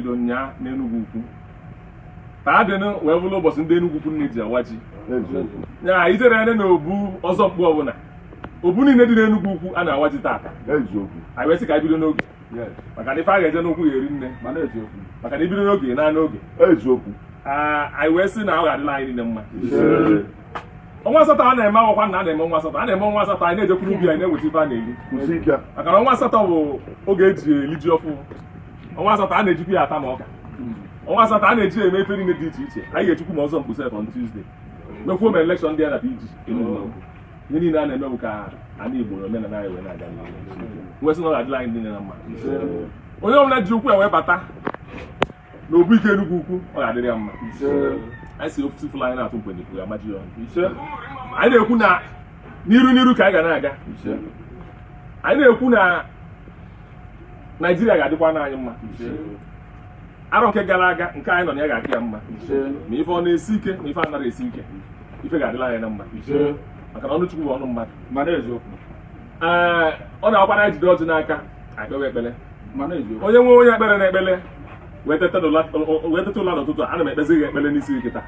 bido nya n'Enugu Ukwu taa dị wee bụrụ ụbọchị ndị Enugu Ukwu nne ji awaji ya ijere anya na obu ọzọ mkpu ọbụla obu niile dị n'Enugu Ukwu a na-awaji taata anyị wee sị ka anyị bido n'oge maka na ife a ga-eje n'okwu ga-eri nne maka na ibido n'oge na n'oge anyị wee sị na ọ ga-adịla anyị niile mma ọnwa asatọ a na-eme akwụkwa na a na-eme ọnwa asatọ ọnwa asatọ anyị na-ejekwuru ubi anyị na-eweta ife a na-eri maka na ọnwa asatọ bụ oge eji eli ji ọfụ ọnwa asatọ a na-ejikwa ya ata ma ọka ọnwa asatọ a na-eji eme ife niile dị iche iche anyị ga-echukwu ma ọzọ mkpụsef on Tuesday mekwuo ma elekshọn dị ya na PG ihe niile a na-eme bụ ka ana Igbo na omenala anyị wee na-aga wee sị na ọ ga-adịla anyị niile na mma onye ọbụla ji ukwu ya wee bata na obu ike Enugu Ukwu ọ ga-adịrị ya mma anyị si ofisi fụlụ anyị na-atụ nkwenyekwu amaji ya anyị na-ekwu na n'iru ka anyị ga na-aga anyị na-ekwu na Naijiria ga-adịkwa n'anyị mma arọ nke gara aga nke anyị nọ na ya ga-adị ya mma ma ife ọ na-esi ike ma ife anaghị esi ike ife ga-adịla anyị na mma maka na ọnụ Chukwu bụ ọnụ mmadụ ọ na-akwa na jide ọjị n'aka anyị kpewe ekpele onye nwe onye ekpere na ekpele wee teta ụla n'ụtụtụ ana m ekpezi gị ekpele n'isi gị kịta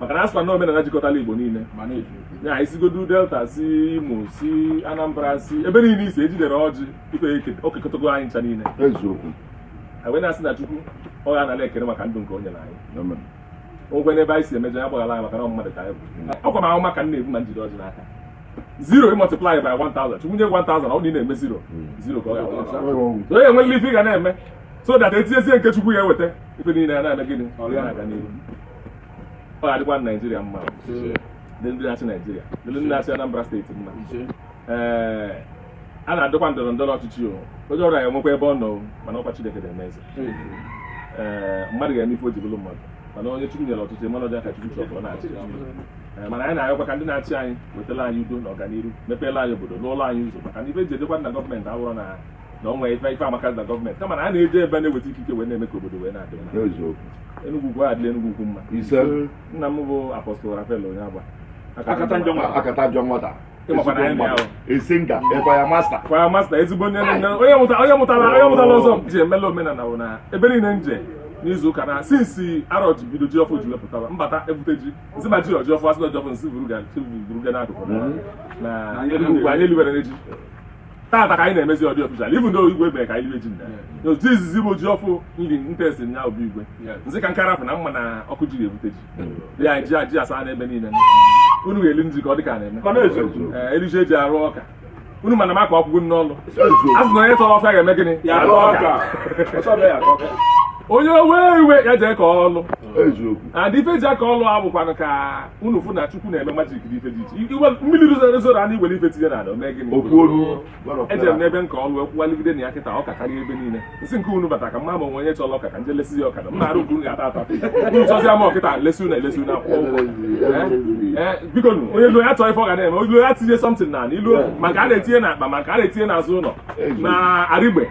maka na asụkwa na omenala jikọtala Igbo niile ya isigodu Delta si Imo si Anambra si ebe niile isi ejidere ọjị ife okekọtago anyị ncha niile wee na-asị na Chukwu ọ ga-anala ekele maka ndụ nke onye na anyị ogwe n'ebe anyị si emejọ ya gbaghara anyị maka na mmadụ ka anyị bụ ọkwa m ahụ maka na-ebu ma njide ọjị n'aka 0 multiply by 1000 Chukwu nye 1000 ọ dị na-eme 0 ka ọ ga-awa onye enwe ife ị ga na-eme so that etinyezie nke Chukwu ya eweta ife niile ya na-eme gịnị na-aga n'ihu ọ ga-adịkwa na Naijiria mma dị ndị na-achị Naijiria dị ndị na-achị Anambra steeti mma a na-adịkwa ndọrọ ndọrọ ọchịchị onye ọrụ anyị enwekwa ebe ọ nọ mana ọkwa Chineke na-eme eze mmadụ ga-eme ife o ji bụrụ mmadụ mana onye Chukwu nyere ọtụtụ mana ọjọọ ka Chukwu chọrọ na-achị mana anyị na-ayọkwa ka ndị na-achị anyị wetara anyị udo na ọganihu mepeela anyị obodo n'ụlọ anyị ụzọ maka na ife eji ejekwa na gọọmenti awụrọ na onwe ife amaka na gọọmenti kama na a na-eje ebe na-eweta ikike wee na-eme ka obodo wee na-adị mma Enugu Ukwu adịla Enugu Ukwu mma nna m bụ Apọstọl Rafael onye agba akata njọ nwata esenga kwaya masta ezigbo onye mụtara ọzọ ji emela omenala bụ na ebe niile nje n'izu ụka na sinsi arọ ji bido ji ọfụ ji wepụtara mbata ebute ji nsị ma ji ọjị ọfụ asị na ọjị ọfụ nsị buru ga n'akụkụ na Enugu Ukwu anyị eliwere n'eji taata ka anyị na-emezi ọdị ọfịsal ibu ndị igwe mere ka anyị liwe ji nna otu izizi bụ ji ọfụ nri ntesi nya obi igwe nsị ka nkarapụ na mma na ọkụ ji ga-ebute ji ya ji asaa n'ebe niile unu ga-eli nji ka ọ dị ka na-eme elije eji arụ ọka unu mana m aka ọkwụkwụ n'ọlụ azụ na onye tọrọ ọfịa ga-eme gịnị onye wee iwe ya jee ka ọlụ adị ife ji aka ọlụ abụkwanụ ka unu fụ na Chukwu na-eme majik dị ife dị iche mmiri zoro ana iwere ife tinye n'ala mee gịnị ejere m n'ebe nka ọlụ ekwuwaligide na ya kịta ọka karịa ebe niile nsị nke unu bata ka mma ma onye chọrọ ọka ka nje lesi ya ọka na mma arụ nke unu ga-ata ata unu chọzi ama ọkịta lesi unu akwụkwọ biko onye lo ya chọọ ife ọ ga na-eme olu ya tinye something na ilu maka a na-etinye na akpa maka a na-etinye n'azụ ụlọ na arigbe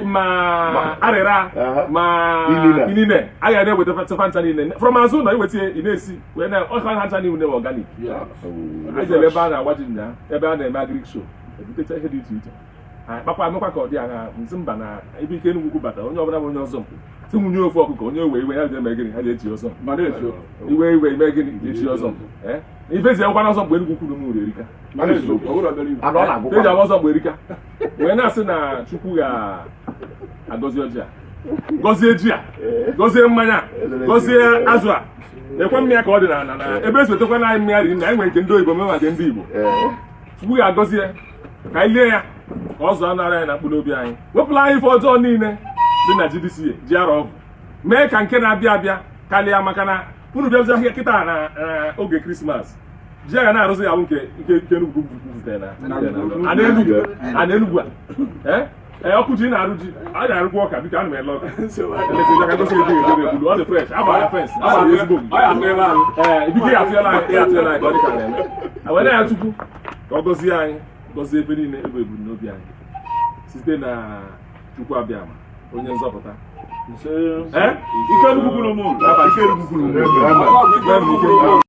ma arịra ma inine a ga na-eweta tefa ncha niile from azụ na iweta ị na-esi wee na ọka ha ncha niile organic a jere ebe a na-agbaji nya ebe a na-eme agrik show ebutecha ihe dị iche iche kpakwa amekwa ka ọ dị agha nsị mba na ebe ike Enugu Ukwu bata onye ọbụla bụ onye ọzọ mpụ si nwunye ofe ọkụkọ onye iwe ya ga-eme gịnị ha ga-echi ọzọ iwe ime gịnị ga-echi ọzọ ife ji ekwana ọzọ mgbe Enugu Ukwu n'ụlọ erika eji agba ọzọ mgbe erika wee na-asị na Chukwu ga-agọzi ọjị a gọzie ji a gọzie mmanya gọzie azụ a ekwe mmịa ka ọ dị na ebe esotekwa na anyị mmịa ri na anyị nwere nke ndị oyibo mee maka ndị Igbo Chukwu ga-agọzie ka anyị lie ya ka ọ zụọ nara anyị na mkpụrụ obi anyị wepụla anyị ife ọjọọ niile dị na GDC ji arọ ọgwụ mee ka nke na-abịa abịa karịa maka na unu bịazi ahịa kịta na oge Krismas ji aga na-arụzi ya bụ nke Enugu butere na Enugu a ọkụ ji na-arụ ji a ga-arụkwa ọka biko ana m ele ọka ọ dị fresh agbara fens agbara ezigbo biko ya atụela anyị ka ọ dị ka na-eme were ya Chukwu ka ọ gọzie anyị gọzie ebe niile ebe ebumnobi anyị site na Chukwu abịama onye nzọpụta ike Enugu kwuru m